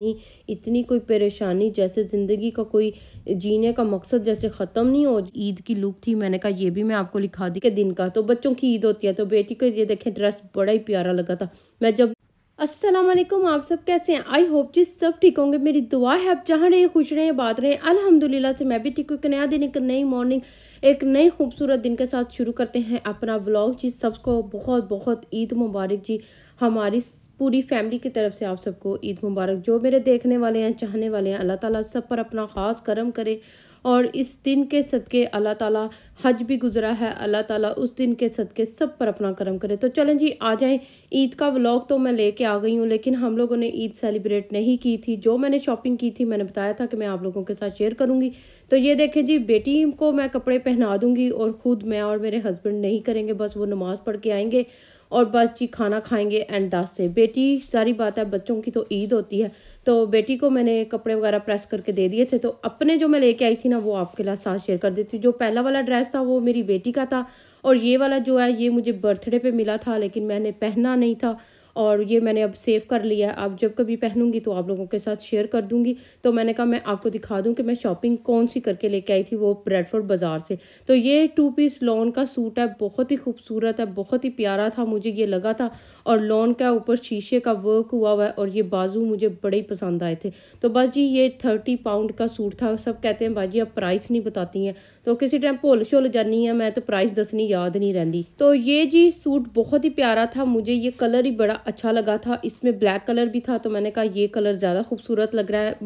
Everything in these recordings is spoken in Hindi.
इतनी कोई परेशानी जैसे ज़िंदगी का कोई जीने का मकसद जैसे ख़त्म नहीं हो। ईद की लुक थी, मैंने कहा ये भी मैं आपको लिखा दी के दिन का। तो बच्चों की ईद होती है तो बेटी को ये देखें ड्रेस बड़ा ही प्यारा लगा था। मैं जब अस्सलाम वालेकुम, आप सब कैसे हैं? आई होप जी सब ठीक होंगे। मेरी दुआ है आप जहाँ रहे खुश रहें बात रहें। अल्हम्दुलिल्लाह से मैं भी ठीक हूँ। एक नया दिन, एक नई मॉर्निंग, एक नई खूबसूरत दिन के साथ शुरू करते हैं अपना व्लॉग जी। सबको बहुत बहुत ईद मुबारक जी। हमारी पूरी फैमिली की तरफ से आप सबको ईद मुबारक। जो मेरे देखने वाले हैं, चाहने वाले हैं, अल्लाह ताला सब पर अपना ख़ास करम करे। और इस दिन के सदके अल्लाह ताला, हज भी गुजरा है, अल्लाह ताला उस दिन के सदके सब पर अपना करम करे। तो चलें जी आ जाएं। ईद का व्लॉग तो मैं लेके आ गई हूँ, लेकिन हम लोगों ने ईद सेलिब्रेट नहीं की थी। जो मैंने शॉपिंग की थी मैंने बताया था कि मैं आप लोगों के साथ शेयर करूँगी। तो ये देखें जी, बेटी को मैं कपड़े पहना दूँगी और ख़ुद मैं और मेरे हस्बैंड नहीं करेंगे। बस वो नमाज़ पढ़ के आएंगे और बस जी खाना खाएंगे एंड 10 से। बेटी, सारी बात है, बच्चों की तो ईद होती है। तो बेटी को मैंने कपड़े वगैरह प्रेस करके दे दिए थे। तो अपने जो मैं लेके आई थी ना वो आपके साथ शेयर कर देती हूँ। जो पहला वाला ड्रेस था वो मेरी बेटी का था और ये वाला जो है ये मुझे बर्थडे पे मिला था, लेकिन मैंने पहना नहीं था और ये मैंने अब सेव कर लिया है। अब जब कभी पहनूंगी तो आप लोगों के साथ शेयर कर दूंगी। तो मैंने कहा मैं आपको दिखा दूं कि मैं शॉपिंग कौन सी करके लेके आई थी, वो ब्रेडफोर्ड बाज़ार से। तो ये 2 पीस लॉन का सूट है, बहुत ही खूबसूरत है, बहुत ही प्यारा था, मुझे ये लगा था। और लॉन का ऊपर शीशे का वर्क हुआ हुआ है और ये बाजू मुझे बड़े ही पसंद आए थे। तो बस जी ये 30 पाउंड का सूट था। सब कहते हैं बाजी आप प्राइस नहीं बताती हैं, तो किसी टाइम भुल शुल जानी है मैं, तो प्राइस दसनी याद नहीं रहती। तो ये जी सूट बहुत ही प्यारा था, मुझे ये कलर ही बड़ा अच्छा लगा था। इसमें ब्लैक कलर भी था तो मैंने कहा ये कलर ज़्यादा खूबसूरत लग रहा है।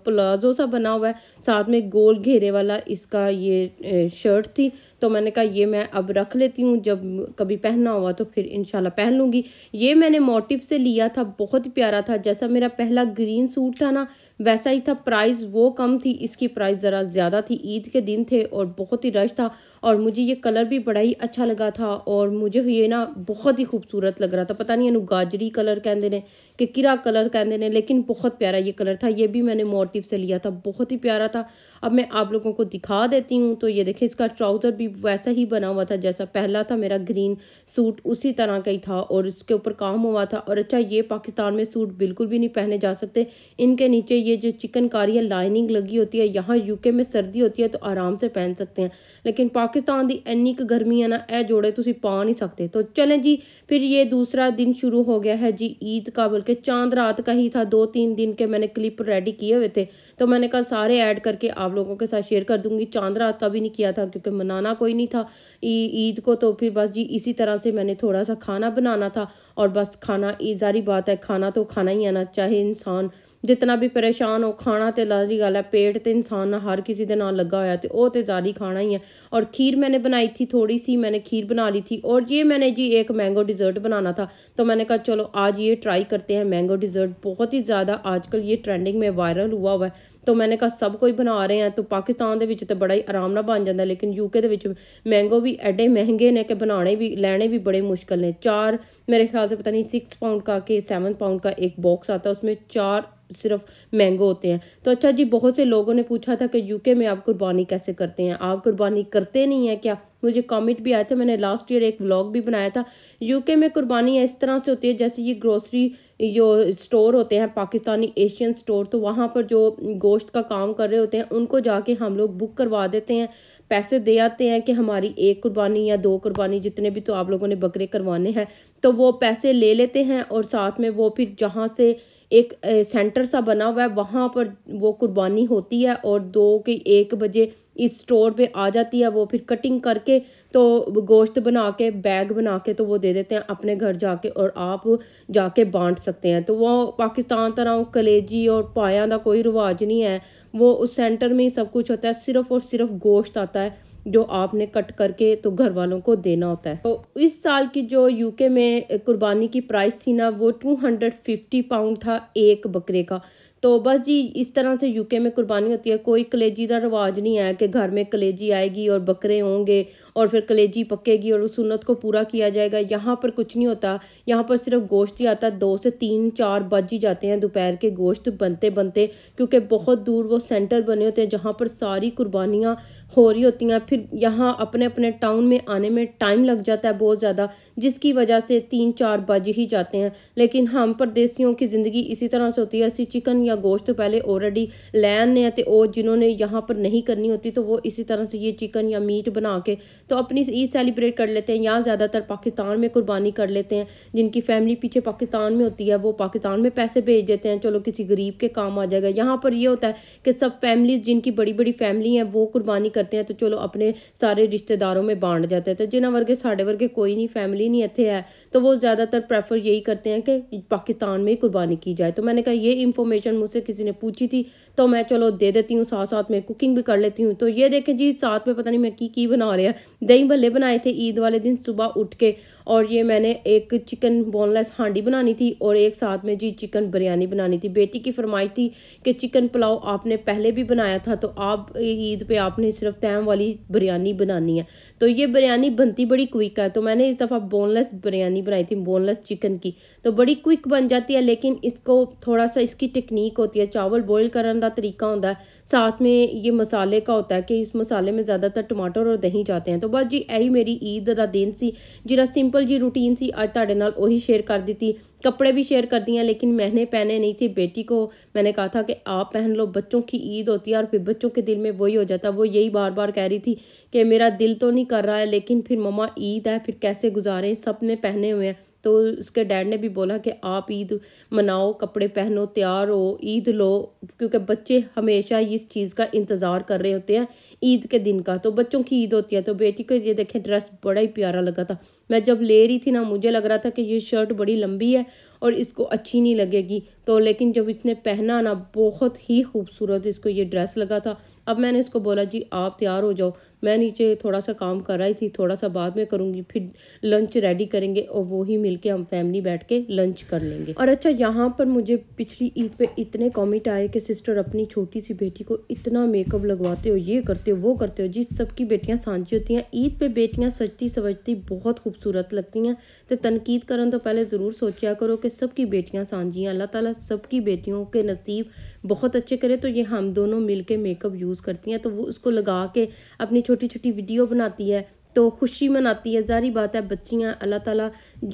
प्लाजो सा बना हुआ है, साथ में गोल घेरे वाला इसका ये शर्ट थी। तो मैंने कहा ये मैं अब रख लेती हूँ, जब कभी पहनना हुआ तो फिर इंशाल्लाह पहन लूँगी। ये मैंने मोटिव से लिया था, बहुत ही प्यारा था। जैसा मेरा पहला ग्रीन सूट था ना वैसा ही था। प्राइस वो कम थी, इसकी प्राइस ज़रा ज़्यादा थी। ईद के दिन थे और बहुत ही रश था और मुझे ये कलर भी बड़ा ही अच्छा लगा था और मुझे ये ना बहुत ही खूबसूरत लग रहा था। पता नहीं इन्हू गाजरी कलर कहते हैं कि किरा कलर कहते हैं, लेकिन बहुत प्यारा ये कलर था। ये भी मैंने मोटिव से लिया था, बहुत ही प्यारा था। अब मैं आप लोगों को दिखा देती हूँ। तो ये देखिए इसका ट्राउज़र भी वैसा ही बना हुआ था जैसा पहला था मेरा ग्रीन सूट, उसी तरह का ही था और इसके ऊपर काम हुआ था। और अच्छा, ये पाकिस्तान में सूट बिल्कुल भी नहीं पहने जा सकते, इनके नीचे ये जो चिकनकारी है लाइनिंग लगी होती है। यहाँ यूके में सर्दी होती है तो आराम से पहन सकते हैं, लेकिन पाकिस्तान दी इन्नी क गर्मी है ना, ए जोड़े तुसी पा नहीं सकते। तो चलें जी, फिर ये दूसरा दिन शुरू हो गया है जी ईद का, बल्कि चांद रात का ही था। 2-3 दिन के मैंने क्लिप रेडी किए हुए थे, तो मैंने कहा सारे ऐड करके आप लोगों के साथ शेयर कर दूंगी। चांद रात का भी नहीं किया था क्योंकि मनाना कोई नहीं था ईद को। तो फिर बस जी इसी तरह से मैंने थोड़ा सा खाना बनाना था और बस खाना, जारी बात है खाना तो खाना ही है ना, चाहे इंसान जितना भी परेशान हो, खाना तो लाजमी गल है। पेट तो इंसान ना हर किसी के नाल लगा होया, तो वो तो जारी खाना ही है। और खीर मैंने बनाई थी, थोड़ी सी मैंने खीर बना ली थी। और ये मैंने जी एक मैंगो डिज़र्ट बनाना था, तो मैंने कहा चलो आज ये ट्राई करते हैं। मैंगो डिज़र्ट बहुत ही ज़्यादा आजकल ये ट्रेंडिंग में वायरल हुआ है, तो मैंने कहा सब कोई बना रहे हैं। तो पाकिस्तान दे विच तो बड़ा ही आराम नाल बन जाता, लेकिन यूके दे विच मैंगो भी एडे महंगे ने कि बनाने भी लैने भी बड़े मुश्किल ने। 4 मेरे ख्याल से पता नहीं 6 पाउंड का कि 7 पाउंड का एक बॉक्स आता है, उसमें 4 सिर्फ मैंगो होते हैं। तो अच्छा जी, बहुत से लोगों ने पूछा था कि यूके में आप कुर्बानी कैसे करते हैं, आप कुर्बानी करते नहीं हैं क्या? मुझे कमेंट भी आए थे, मैंने लास्ट ईयर एक व्लॉग भी बनाया था। यूके में कुर्बानी इस तरह से होती है जैसे ये ग्रोसरी जो स्टोर होते हैं पाकिस्तानी एशियन स्टोर, तो वहाँ पर जो गोश्त का काम कर रहे होते हैं उनको जाके हम लोग बुक करवा देते हैं, पैसे दे आते हैं कि हमारी 1 कुर्बानी या 2 कुर्बानी, जितने भी तो आप लोगों ने बकरे करवाने हैं, तो वो पैसे ले लेते हैं। और साथ में वो फिर जहाँ से एक सेंटर सा बना हुआ है वहाँ पर वो कुर्बानी होती है और 2 के 1 बजे इस स्टोर पे आ जाती है। वो फिर कटिंग करके तो गोश्त बना के बैग बना के तो वो दे देते हैं अपने घर जाके, और आप जाके बांट सकते हैं। तो वो पाकिस्तान तरह कलेजी और पाया का कोई रिवाज नहीं है, वो उस सेंटर में ही सब कुछ होता है। सिर्फ और सिर्फ गोश्त आता है जो आपने कट करके तो घर वालों को देना होता है। तो इस साल की जो यूके में कुर्बानी की प्राइस थी ना वो 250 पाउंड था एक बकरे का। तो बस जी इस तरह से यूके में कुर्बानी होती है। कोई कलेजी का रिवाज नहीं है कि घर में कलेजी आएगी और बकरे होंगे और फिर कलेजी पकेगी और उस सुन्नत को पूरा किया जाएगा। यहाँ पर कुछ नहीं होता, यहाँ पर सिर्फ गोश्त ही आता है। 2 से 3-4 बज ही जाते हैं दोपहर के गोश्त बनते बनते, क्योंकि बहुत दूर वो सेंटर बने होते हैं जहाँ पर सारी कुर्बानियाँ हो रही होती हैं। फिर यहाँ अपने अपने टाउन में आने में टाइम लग जाता है बहुत ज़्यादा, जिसकी वजह से 3-4 बज ही जाते हैं। लेकिन हम परदेसियों की ज़िंदगी इसी तरह से होती है, ऐसी चिकन या गोश्त पहले ऑलरेडी ले आने हैं, तो जिन्होंने यहाँ पर नहीं करनी होती तो वो इसी तरह से ये चिकन या मीट बना के तो अपनी ईद सेलिब्रेट कर लेते हैं। यहाँ ज़्यादातर पाकिस्तान में कुर्बानी कर लेते हैं, जिनकी फैमिली पीछे पाकिस्तान में होती है वो पाकिस्तान में पैसे भेज देते हैं, चलो किसी गरीब के काम आ जाएगा। यहाँ पर ये होता है कि सब फैमिलीज जिनकी बड़ी बड़ी फैमिली है वो कुर्बानी करते हैं, तो चलो अपने सारे रिश्तेदारों में बांट जाते हैं। तो जिन्होंने वर्गे साढ़े वर्गे कोई नहीं फैमिली नहीं इतने है, तो वो ज़्यादातर प्रेफर यही करते हैं कि पाकिस्तान में ही कुर्बानी की जाए। तो मैंने कहा ये इन्फॉर्मेशन मुझसे किसी ने पूछी थी तो मैं चलो दे देती हूँ, साथ साथ में कुकिंग भी कर लेती हूँ। तो ये देखें जी, साथ में पता नहीं मैं की बना रहा है, दही भल्ले बनाए थे ईद वाले दिन सुबह उठ के, और ये मैंने एक चिकन बोनलेस हांडी बनानी थी और एक साथ में जी चिकन बिरयानी बनानी थी। बेटी की फरमाइश थी कि चिकन पुलाव आपने पहले भी बनाया था, तो आप ईद पे आपने सिर्फ तैम वाली बिरयानी बनानी है। तो ये बिरयानी बनती बड़ी क्विक है, तो मैंने इस दफ़ा बोनलेस बिरयानी बनाई थी, बोनलेस चिकन की। तो बड़ी क्विक बन जाती है, लेकिन इसको थोड़ा सा इसकी टेक्निक होती है, चावल बॉयल करने का तरीका होता है, साथ में ये मसाले का होता है कि इस मसाले में ज़्यादातर टमाटर और दही जाते हैं। तो बस जी यही मेरी ईद का दिन सी, जरा सिंपल जी रूटीन सी अज तुहाडे नाल ओही शेयर कर दी थी। कपड़े भी शेयर कर दिए, लेकिन मैंने पहने नहीं थे। बेटी को मैंने कहा था कि आप पहन लो, बच्चों की ईद होती है और फिर बच्चों के दिल में वही हो जाता है। वो यही बार बार कह रही थी कि मेरा दिल तो नहीं कर रहा है, लेकिन फिर मम्मा ईद है फिर कैसे गुजारें, सब ने पहने हुए हैं। तो उसके डैड ने भी बोला कि आप ईद मनाओ, कपड़े पहनो, तैयार हो, ईद लो, क्योंकि बच्चे हमेशा इस चीज़ का इंतज़ार कर रहे होते हैं ईद के दिन का। तो बच्चों की ईद होती है। तो बेटी को ये देखें ड्रेस बड़ा ही प्यारा लगा था। मैं जब ले रही थी ना, मुझे लग रहा था कि ये शर्ट बड़ी लंबी है और इसको अच्छी नहीं लगेगी, तो लेकिन जब इसने पहना ना बहुत ही खूबसूरत इसको ये ड्रेस लगा था। अब मैंने इसको बोला जी आप तैयार हो जाओ, मैं नीचे थोड़ा सा काम कर रही थी, थोड़ा सा बाद में करूँगी, फिर लंच रेडी करेंगे और वो ही मिल के हम फैमिली बैठ के लंच कर लेंगे। और अच्छा, यहाँ पर मुझे पिछली ईद पे इतने कमेंट आए कि सिस्टर अपनी छोटी सी बेटी को इतना मेकअप लगवाते हो, ये करते हो, वो करते हो। जी सबकी बेटियाँ सांझी होती हैं, ईद पे बेटियाँ सजती सवजती बहुत खूबसूरत लगती हैं। तो तनकीद करन तो पहले ज़रूर सोचा करो कि सबकी बेटियाँ सांझी हैं। अल्लाह ताला सबकी बेटियों के नसीब बहुत अच्छे करे। तो ये हम दोनों मिल के मेकअप यूज़ करती हैं, तो वो उसको लगा के अपनी छोटी छोटी वीडियो बनाती है, तो खुशी मनाती है। ज़ाहिर बात है बच्चियाँ अल्लाह ताला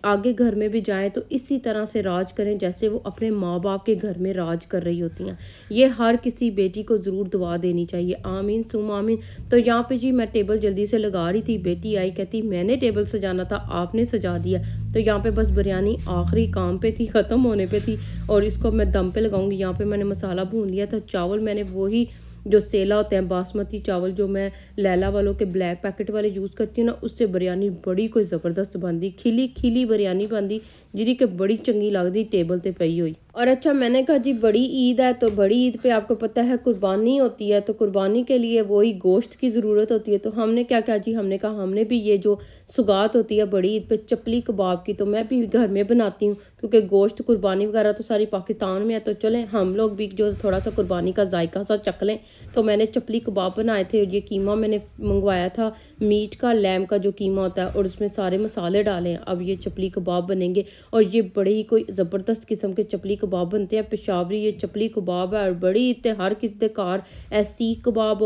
आगे घर में भी जाएं तो इसी तरह से राज करें जैसे वो अपने माँ बाप के घर में राज कर रही होती हैं। ये हर किसी बेटी को ज़रूर दुआ देनी चाहिए, आमीन सुम आमीन। तो यहाँ पे जी मैं टेबल जल्दी से लगा रही थी, बेटी आई कहती मैंने टेबल सजाना था, आपने सजा दिया। तो यहाँ पे बस बिरयानी आखिरी काम पे थी, ख़त्म होने पे थी, और इसको मैं दम पे लगाऊंगी। यहाँ पे मैंने मसाला भून लिया था। चावल मैंने वही जो सेला होते हैं बासमती चावल, जो मैं लैला वालों के ब्लैक पैकेट वाले यूज़ करती हूँ ना, उससे बिरयानी बड़ी कोई ज़बरदस्त बनती, खिली खिली बिरयानी बनती, जिहड़ी कि बड़ी चंगी लगती टेबल ते पई हुई। और अच्छा, मैंने कहा जी बड़ी ईद है, तो बड़ी ईद पे आपको पता है कुर्बानी होती है, तो कुर्बानी के लिए वही गोश्त की ज़रूरत होती है। तो हमने क्या किया जी, हमने कहा हमने भी ये जो सुगात होती है बड़ी ईद पे चपली कबाब की, तो मैं भी घर में बनाती हूँ, क्योंकि गोश्त कुर्बानी वगैरह तो सारी पाकिस्तान में है, तो चलें हम लोग भी जो थोड़ा सा कुर्बानी का जायका सा चख लें। तो मैंने चपली कबाब बनाए थे। ये कीमा मैंने मंगवाया था मीट का, लैम का जो कीमा होता है, और उसमें सारे मसाले डाले हैं। अब ये चपली कबाब बनेंगे, और ये बड़े ही कोई ज़बरदस्त किस्म के चपली कबाब बनते हैं। पेशावरी ये चपली कबाब है, और बड़ी इतने हर किसी के घर सीख कबाब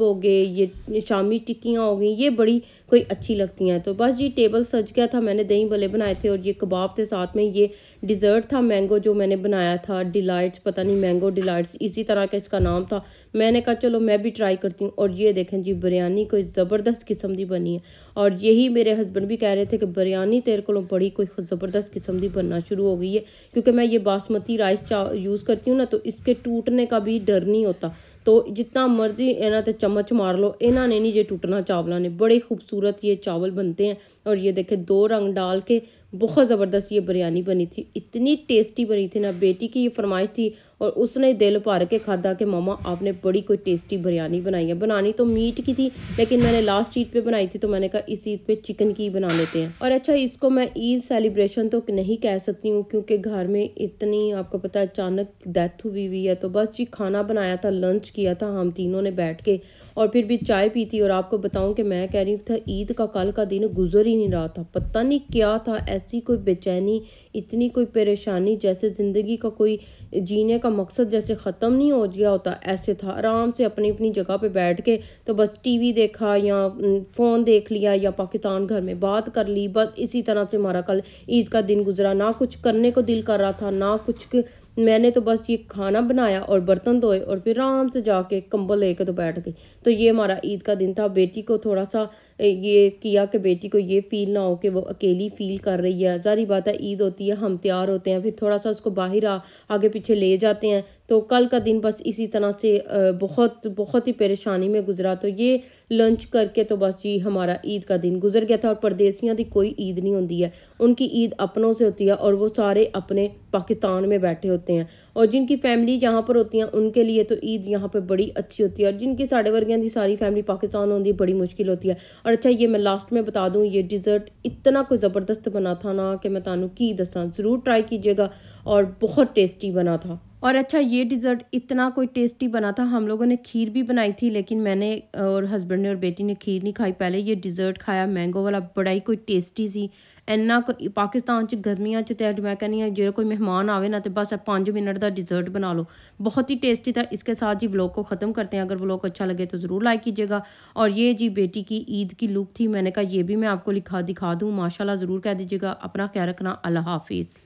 हो गए, ये शामी टिक्कियाँ हो गई, ये बड़ी कोई अच्छी लगती हैं। तो बस जी टेबल सज गया था, मैंने दही भल्ले बनाए थे और ये कबाब थे, साथ में ये डिज़र्ट था मैंगो जो मैंने बनाया था, डिलाइट्स, पता नहीं मैंगो डिलाइट्स इसी तरह का इसका नाम था। मैंने कहा चलो मैं भी ट्राई करती हूँ। और ये देखें जी बिरयानी कोई ज़बरदस्त किस्म की बनी है, और यही मेरे हस्बैंड भी कह रहे थे कि बिरयानी तेरे को बड़ी कोई ज़बरदस्त किस्म की बनना शुरू हो गई है, क्योंकि मैं ये बासमती राइस यूज़ करती हूँ ना, तो इसके टूटने का भी डर नहीं होता। तो जितना मर्जी इन्हों ते चम्मच मार लो, इन्हों ने नहीं जे टूटना चावलों ने। बड़े खूबसूरत ये चावल बनते हैं, और ये देखे 2 रंग डाल के बहुत ज़बरदस्त ये बिरयानी बनी थी, इतनी टेस्टी बनी थी ना। बेटी की ये फरमाइश थी और उसने दिल भर के खादा कि मामा आपने बड़ी कोई टेस्टी बिरयानी बनाई है। बनानी तो मीट की थी, लेकिन मैंने लास्ट ईद पे बनाई थी, तो मैंने कहा इस ईद पे चिकन की बना लेते हैं। और अच्छा, इसको मैं ईद सेलिब्रेशन तो नहीं कह सकती हूँ, क्योंकि घर में इतनी आपको पता है अचानक डेथ हुई है। तो बस जी खाना बनाया था, लंच किया था हम तीनों ने बैठ के, और फिर भी चाय पी थी। और आपको बताऊँ कि मैं कह रही था ईद का कल का दिन गुजर ही नहीं रहा था, पता नहीं क्या था, ऐसी कोई बेचैनी, इतनी कोई परेशानी, जैसे ज़िंदगी का कोई जीने का मकसद जैसे ख़त्म नहीं हो गया होता, ऐसे था। आराम से अपनी अपनी जगह पे बैठ के तो बस टीवी देखा या फ़ोन देख लिया या पाकिस्तान घर में बात कर ली, बस इसी तरह से हमारा कल ईद का दिन गुजरा। ना कुछ करने को दिल कर रहा था, ना कुछ मैंने तो बस ये खाना बनाया और बर्तन धोए और फिर आराम से जाके कंबल लेके तो बैठ गई। तो ये हमारा ईद का दिन था। बेटी को थोड़ा सा ये किया कि बेटी को ये फील ना हो कि वो अकेली फील कर रही है। ज़ाहिर बात है, ईद होती है, हम तैयार होते हैं, फिर थोड़ा सा उसको बाहर आगे पीछे ले जाते हैं। तो कल का दिन बस इसी तरह से बहुत बहुत ही परेशानी में गुजरा। तो ये लंच करके तो बस जी हमारा ईद का दिन गुजर गया था। और परदेसियों की कोई ईद नहीं होती है, उनकी ईद अपनों से होती है और वो सारे अपने पाकिस्तान में बैठे होते हैं। और जिनकी फैमिली यहाँ पर होती हैं उनके लिए तो ईद यहाँ पे बड़ी अच्छी होती है, और जिनकी साढ़े वर्गियां की सारी फैमिली पाकिस्तान होती है बड़ी मुश्किल होती है। और अच्छा, ये मैं लास्ट में बता दूँ, ये डिज़र्ट इतना कोई ज़बरदस्त बना था ना कि मैं तानू की दसा, ज़रूर ट्राई कीजिएगा और बहुत टेस्टी बना था। और अच्छा, ये डिज़र्ट इतना कोई टेस्टी बना था, हम लोगों ने खीर भी बनाई थी, लेकिन मैंने और हस्बैंड ने और बेटी ने खीर नहीं खाई, पहले ये डिज़र्ट खाया मैंगो वाला, बड़ा ही कोई टेस्टी सी। इन्ना पाकिस्तान च गर्मियां च तो मैं कहनी हाँ जो कोई मेहमान आवे ना तो बस 5 मिनट का डिज़र्ट बना लो, बहुत ही टेस्टी था। इसके साथ जी व्लॉग को ख़त्म करते हैं। अगर व्लॉग अच्छा लगे तो ज़रूर लाइक कीजिएगा। और ये जी बेटी की ईद की लुक थी, मैंने कहा ये भी मैं आपको दिखा दूँ, माशाल्लाह ज़रूर कह दीजिएगा। अपना ख्याल रखना, अल्लाह हाफिज़।